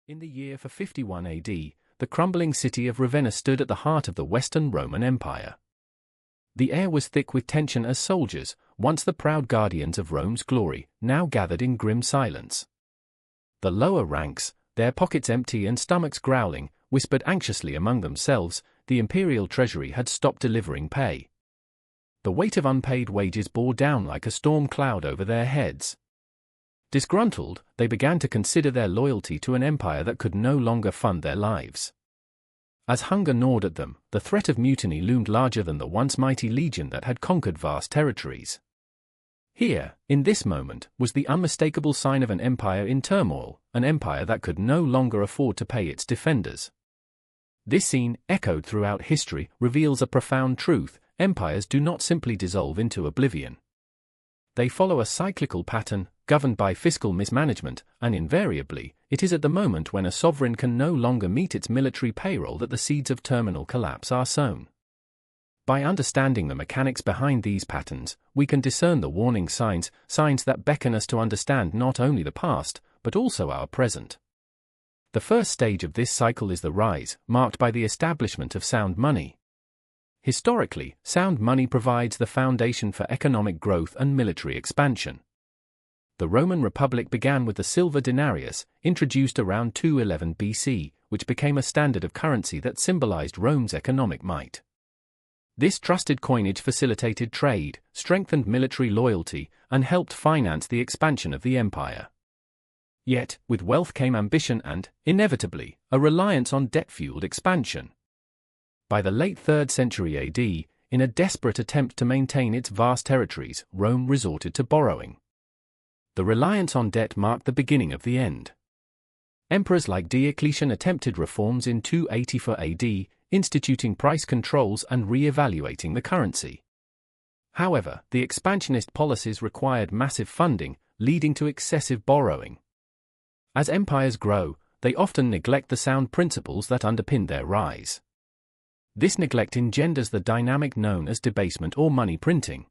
In the year 51 AD, the crumbling city of Ravenna stood at the heart of the Western Roman Empire. The air was thick with tension as soldiers, once the proud guardians of Rome's glory, now gathered in grim silence. The lower ranks, their pockets empty and stomachs growling, whispered anxiously among themselves. The imperial treasury had stopped delivering pay. The weight of unpaid wages bore down like a storm cloud over their heads. Disgruntled, they began to consider their loyalty to an empire that could no longer fund their lives. As hunger gnawed at them, the threat of mutiny loomed larger than the once mighty legion that had conquered vast territories. Here, in this moment, was the unmistakable sign of an empire in turmoil, an empire that could no longer afford to pay its defenders. This scene, echoed throughout history, reveals a profound truth: empires do not simply dissolve into oblivion. They follow a cyclical pattern, governed by fiscal mismanagement, and invariably, it is at the moment when a sovereign can no longer meet its military payroll that the seeds of terminal collapse are sown. By understanding the mechanics behind these patterns, we can discern the warning signs that beckon us to understand not only the past, but also our present. The first stage of this cycle is the rise, marked by the establishment of sound money. Historically, sound money provides the foundation for economic growth and military expansion. The Roman Republic began with the silver denarius, introduced around 211 BC, which became a standard of currency that symbolized Rome's economic might. This trusted coinage facilitated trade, strengthened military loyalty, and helped finance the expansion of the empire. Yet, with wealth came ambition and, inevitably, a reliance on debt-fueled expansion. By the late 3rd century AD, in a desperate attempt to maintain its vast territories, Rome resorted to borrowing. The reliance on debt marked the beginning of the end. Emperors like Diocletian attempted reforms in 284 AD, instituting price controls and re-evaluating the currency. However, the expansionist policies required massive funding, leading to excessive borrowing. As empires grow, they often neglect the sound principles that underpin their rise. This neglect engenders the dynamic known as debasement or money printing.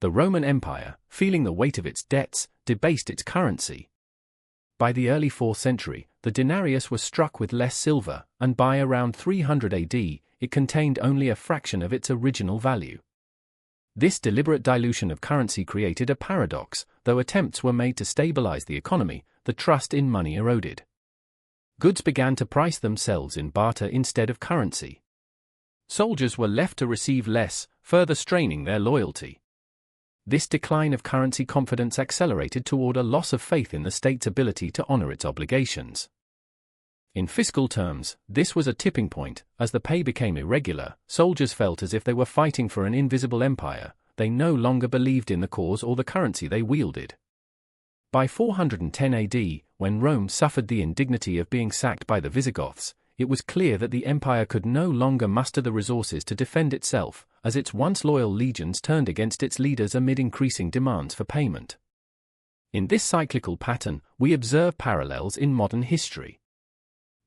The Roman Empire, feeling the weight of its debts, debased its currency. By the early 4th century, the denarius was struck with less silver, and by around 300 AD, it contained only a fraction of its original value. This deliberate dilution of currency created a paradox: though attempts were made to stabilize the economy, the trust in money eroded. Goods began to price themselves in barter instead of currency. Soldiers were left to receive less, further straining their loyalty. This decline of currency confidence accelerated toward a loss of faith in the state's ability to honor its obligations. In fiscal terms, this was a tipping point. As the pay became irregular, soldiers felt as if they were fighting for an invisible empire. They no longer believed in the cause or the currency they wielded. By 410 AD, when Rome suffered the indignity of being sacked by the Visigoths, it was clear that the empire could no longer muster the resources to defend itself, as its once loyal legions turned against its leaders amid increasing demands for payment. In this cyclical pattern, we observe parallels in modern history.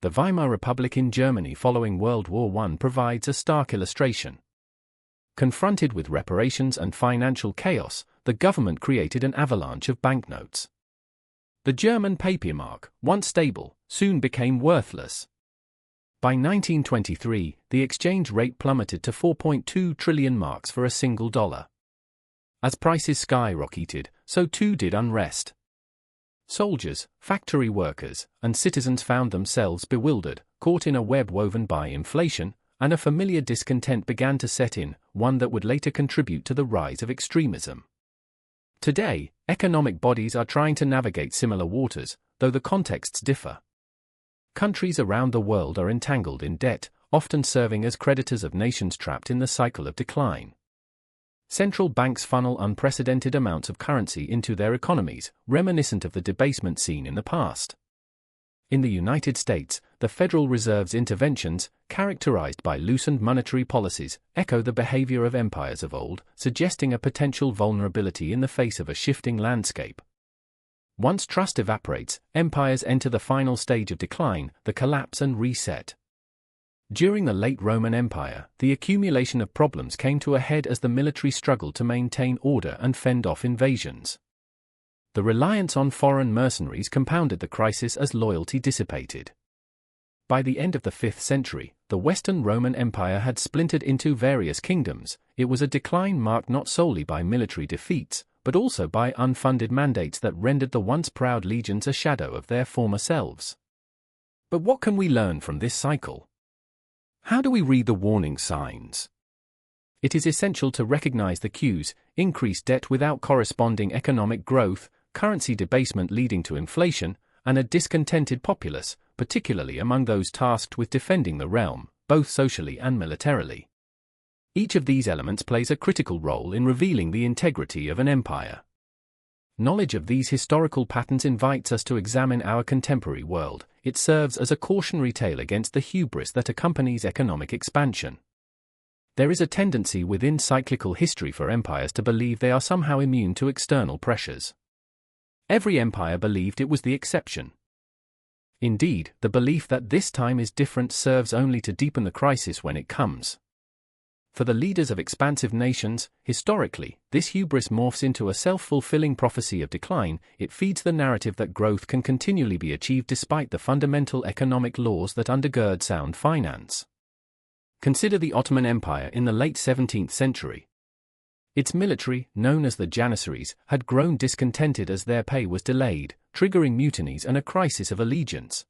The Weimar Republic in Germany following World War I provides a stark illustration. Confronted with reparations and financial chaos, the government created an avalanche of banknotes. The German Papiermark, once stable, soon became worthless. By 1923, the exchange rate plummeted to 4.2 trillion marks for a single dollar. As prices skyrocketed, so too did unrest. Soldiers, factory workers, and citizens found themselves bewildered, caught in a web woven by inflation, and a familiar discontent began to set in, one that would later contribute to the rise of extremism. Today, economic bodies are trying to navigate similar waters, though the contexts differ. Countries around the world are entangled in debt, often serving as creditors of nations trapped in the cycle of decline. Central banks funnel unprecedented amounts of currency into their economies, reminiscent of the debasement seen in the past. In the United States, the Federal Reserve's interventions, characterized by loosened monetary policies, echo the behavior of empires of old, suggesting a potential vulnerability in the face of a shifting landscape. Once trust evaporates, empires enter the final stage of decline, the collapse and reset. During the late Roman Empire, the accumulation of problems came to a head as the military struggled to maintain order and fend off invasions. The reliance on foreign mercenaries compounded the crisis as loyalty dissipated. By the end of the 5th century, the Western Roman Empire had splintered into various kingdoms. It was a decline marked not solely by military defeats, but also by unfunded mandates that rendered the once proud legions a shadow of their former selves. But what can we learn from this cycle? How do we read the warning signs? It is essential to recognize the cues: increased debt without corresponding economic growth, currency debasement leading to inflation, and a discontented populace, particularly among those tasked with defending the realm, both socially and militarily. Each of these elements plays a critical role in revealing the integrity of an empire. Knowledge of these historical patterns invites us to examine our contemporary world. It serves as a cautionary tale against the hubris that accompanies economic expansion. There is a tendency within cyclical history for empires to believe they are somehow immune to external pressures. Every empire believed it was the exception. Indeed, the belief that this time is different serves only to deepen the crisis when it comes. For the leaders of expansive nations, historically, this hubris morphs into a self-fulfilling prophecy of decline. It feeds the narrative that growth can continually be achieved despite the fundamental economic laws that undergird sound finance. Consider the Ottoman Empire in the late 17th century. Its military, known as the Janissaries, had grown discontented as their pay was delayed, triggering mutinies and a crisis of allegiance.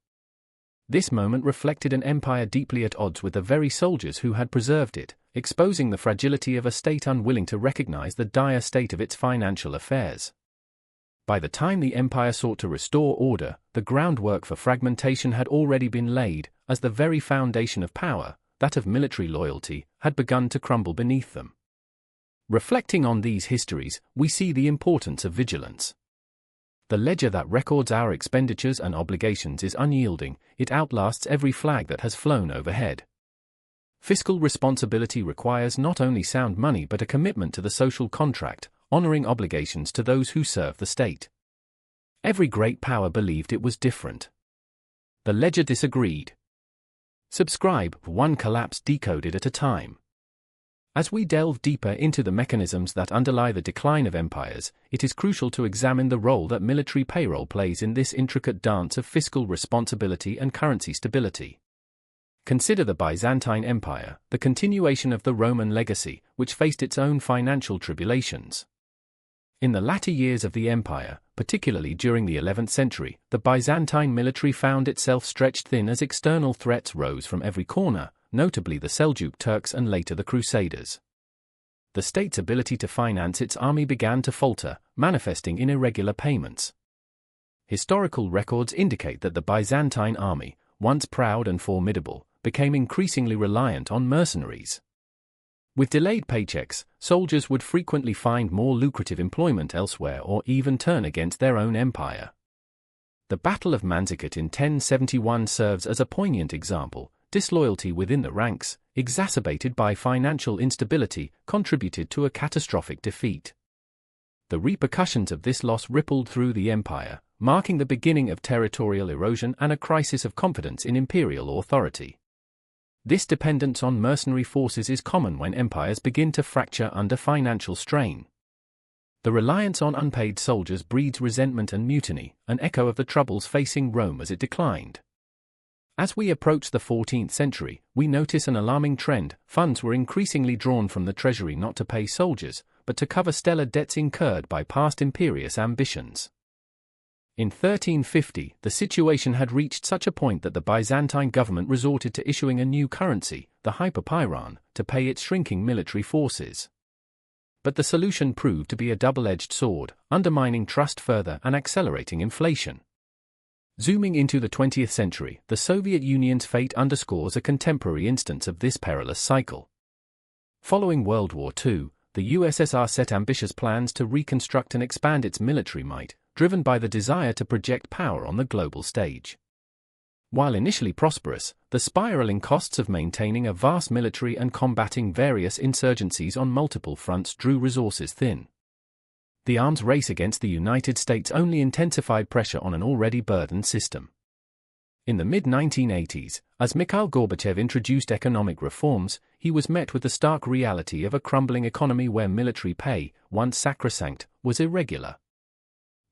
This moment reflected an empire deeply at odds with the very soldiers who had preserved it, exposing the fragility of a state unwilling to recognize the dire state of its financial affairs. By the time the empire sought to restore order, the groundwork for fragmentation had already been laid, as the very foundation of power, that of military loyalty, had begun to crumble beneath them. Reflecting on these histories, we see the importance of vigilance. The ledger that records our expenditures and obligations is unyielding. It outlasts every flag that has flown overhead. Fiscal responsibility requires not only sound money but a commitment to the social contract, honoring obligations to those who serve the state. Every great power believed it was different. The ledger disagreed. Subscribe, one collapse decoded at a time. As we delve deeper into the mechanisms that underlie the decline of empires, it is crucial to examine the role that military payroll plays in this intricate dance of fiscal responsibility and currency stability. Consider the Byzantine Empire, the continuation of the Roman legacy, which faced its own financial tribulations. In the latter years of the empire, particularly during the 11th century, the Byzantine military found itself stretched thin as external threats rose from every corner, notably the Seljuk Turks and later the Crusaders. The state's ability to finance its army began to falter, manifesting in irregular payments. Historical records indicate that the Byzantine army, once proud and formidable, became increasingly reliant on mercenaries. With delayed paychecks, soldiers would frequently find more lucrative employment elsewhere or even turn against their own empire. The Battle of Manzikert in 1071 serves as a poignant example. Disloyalty within the ranks, exacerbated by financial instability, contributed to a catastrophic defeat. The repercussions of this loss rippled through the empire, marking the beginning of territorial erosion and a crisis of confidence in imperial authority. This dependence on mercenary forces is common when empires begin to fracture under financial strain. The reliance on unpaid soldiers breeds resentment and mutiny, an echo of the troubles facing Rome as it declined. As we approach the 14th century, we notice an alarming trend. Funds were increasingly drawn from the treasury not to pay soldiers, but to cover stellar debts incurred by past imperious ambitions. In 1350, the situation had reached such a point that the Byzantine government resorted to issuing a new currency, the hyperpyron, to pay its shrinking military forces. But the solution proved to be a double-edged sword, undermining trust further and accelerating inflation. Zooming into the 20th century, the Soviet Union's fate underscores a contemporary instance of this perilous cycle. Following World War II, the USSR set ambitious plans to reconstruct and expand its military might, driven by the desire to project power on the global stage. While initially prosperous, the spiraling costs of maintaining a vast military and combating various insurgencies on multiple fronts drew resources thin. The arms race against the United States only intensified pressure on an already burdened system. In the mid-1980s, as Mikhail Gorbachev introduced economic reforms, he was met with the stark reality of a crumbling economy where military pay, once sacrosanct, was irregular.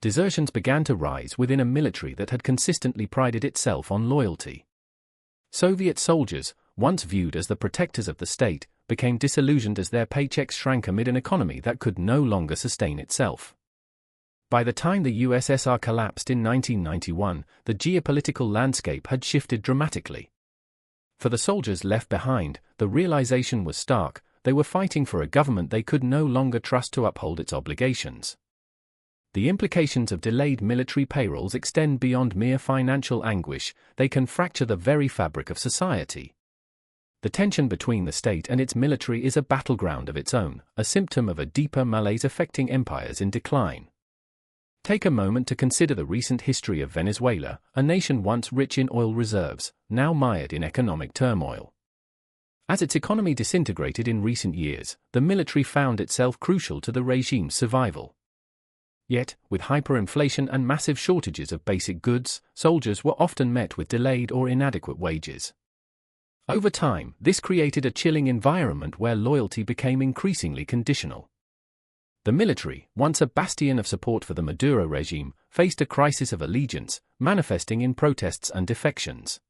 Desertions began to rise within a military that had consistently prided itself on loyalty. Soviet soldiers, once viewed as the protectors of the state, became disillusioned as their paychecks shrank amid an economy that could no longer sustain itself. By the time the USSR collapsed in 1991, the geopolitical landscape had shifted dramatically. For the soldiers left behind, the realization was stark: they were fighting for a government they could no longer trust to uphold its obligations. The implications of delayed military payrolls extend beyond mere financial anguish; they can fracture the very fabric of society. The tension between the state and its military is a battleground of its own, a symptom of a deeper malaise affecting empires in decline. Take a moment to consider the recent history of Venezuela, a nation once rich in oil reserves, now mired in economic turmoil. As its economy disintegrated in recent years, the military found itself crucial to the regime's survival. Yet, with hyperinflation and massive shortages of basic goods, soldiers were often met with delayed or inadequate wages. Over time, this created a chilling environment where loyalty became increasingly conditional. The military, once a bastion of support for the Maduro regime, faced a crisis of allegiance, manifesting in protests and defections.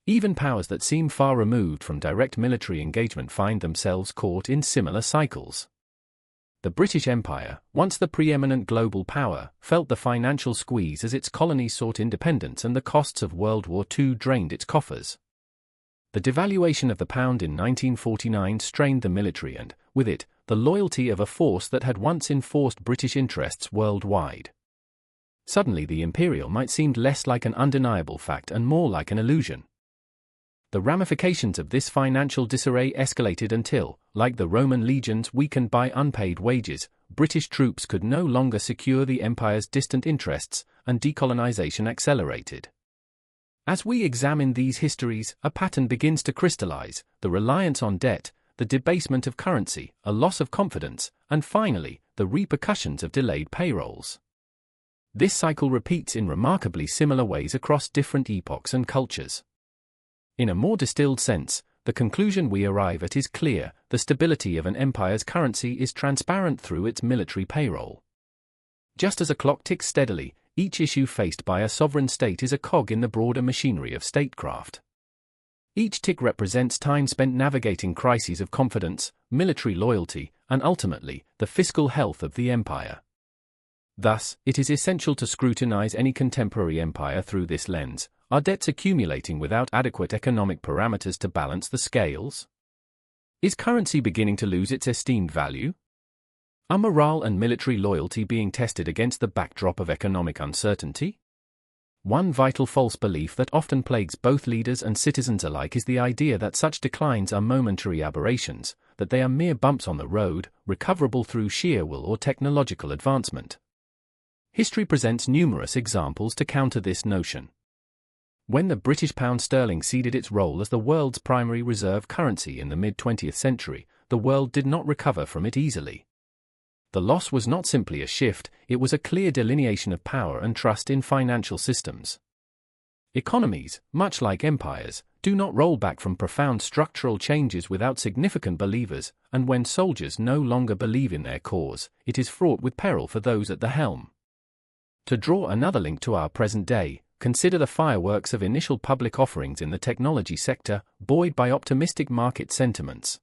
Even powers that seem far removed from direct military engagement find themselves caught in similar cycles. The British Empire, once the preeminent global power, felt the financial squeeze as its colonies sought independence and the costs of World War II drained its coffers. The devaluation of the pound in 1949 strained the military and, with it, the loyalty of a force that had once enforced British interests worldwide. Suddenly the imperial might seem less like an undeniable fact and more like an illusion. The ramifications of this financial disarray escalated until, like the Roman legions weakened by unpaid wages, British troops could no longer secure the empire's distant interests, and decolonization accelerated. As we examine these histories, a pattern begins to crystallize: the reliance on debt, the debasement of currency, a loss of confidence, and finally, the repercussions of delayed payrolls. This cycle repeats in remarkably similar ways across different epochs and cultures. In a more distilled sense, the conclusion we arrive at is clear: the stability of an empire's currency is transparent through its military payroll. Just as a clock ticks steadily, each issue faced by a sovereign state is a cog in the broader machinery of statecraft. Each tick represents time spent navigating crises of confidence, military loyalty, and ultimately, the fiscal health of the empire. Thus, it is essential to scrutinize any contemporary empire through this lens: are debts accumulating without adequate economic parameters to balance the scales? Is currency beginning to lose its esteemed value? Are morale and military loyalty being tested against the backdrop of economic uncertainty? One vital false belief that often plagues both leaders and citizens alike is the idea that such declines are momentary aberrations, that they are mere bumps on the road, recoverable through sheer will or technological advancement. History presents numerous examples to counter this notion. When the British pound sterling ceded its role as the world's primary reserve currency in the mid-20th century, the world did not recover from it easily. The loss was not simply a shift, it was a clear delineation of power and trust in financial systems. Economies, much like empires, do not roll back from profound structural changes without significant believers, and when soldiers no longer believe in their cause, it is fraught with peril for those at the helm. To draw another link to our present day, consider the fireworks of initial public offerings in the technology sector, buoyed by optimistic market sentiments.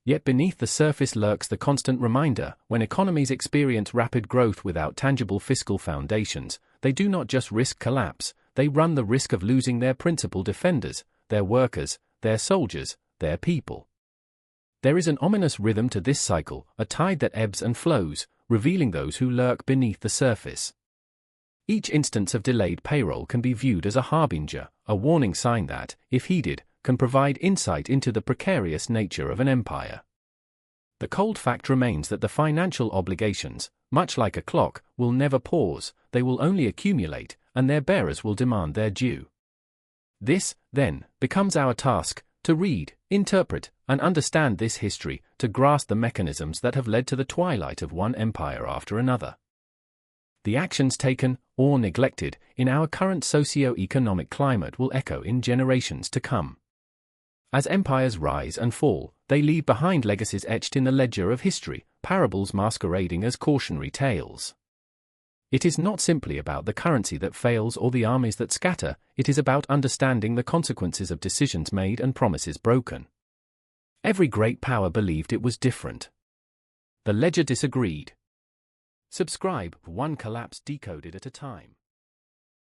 Yet beneath the surface lurks the constant reminder: when economies experience rapid growth without tangible fiscal foundations, they do not just risk collapse, they run the risk of losing their principal defenders, their workers, their soldiers, their people. There is an ominous rhythm to this cycle, a tide that ebbs and flows, revealing those who lurk beneath the surface. Each instance of delayed payroll can be viewed as a harbinger, a warning sign that, if heeded, can provide insight into the precarious nature of an empire. The cold fact remains that the financial obligations, much like a clock, will never pause, they will only accumulate, and their bearers will demand their due. This, then, becomes our task: to read, interpret, and understand this history, to grasp the mechanisms that have led to the twilight of one empire after another. The actions taken, or neglected, in our current socio-economic climate will echo in generations to come. As empires rise and fall, they leave behind legacies etched in the ledger of history, parables masquerading as cautionary tales. It is not simply about the currency that fails or the armies that scatter, it is about understanding the consequences of decisions made and promises broken. Every great power believed it was different. The ledger disagreed. Subscribe, one collapse decoded at a time.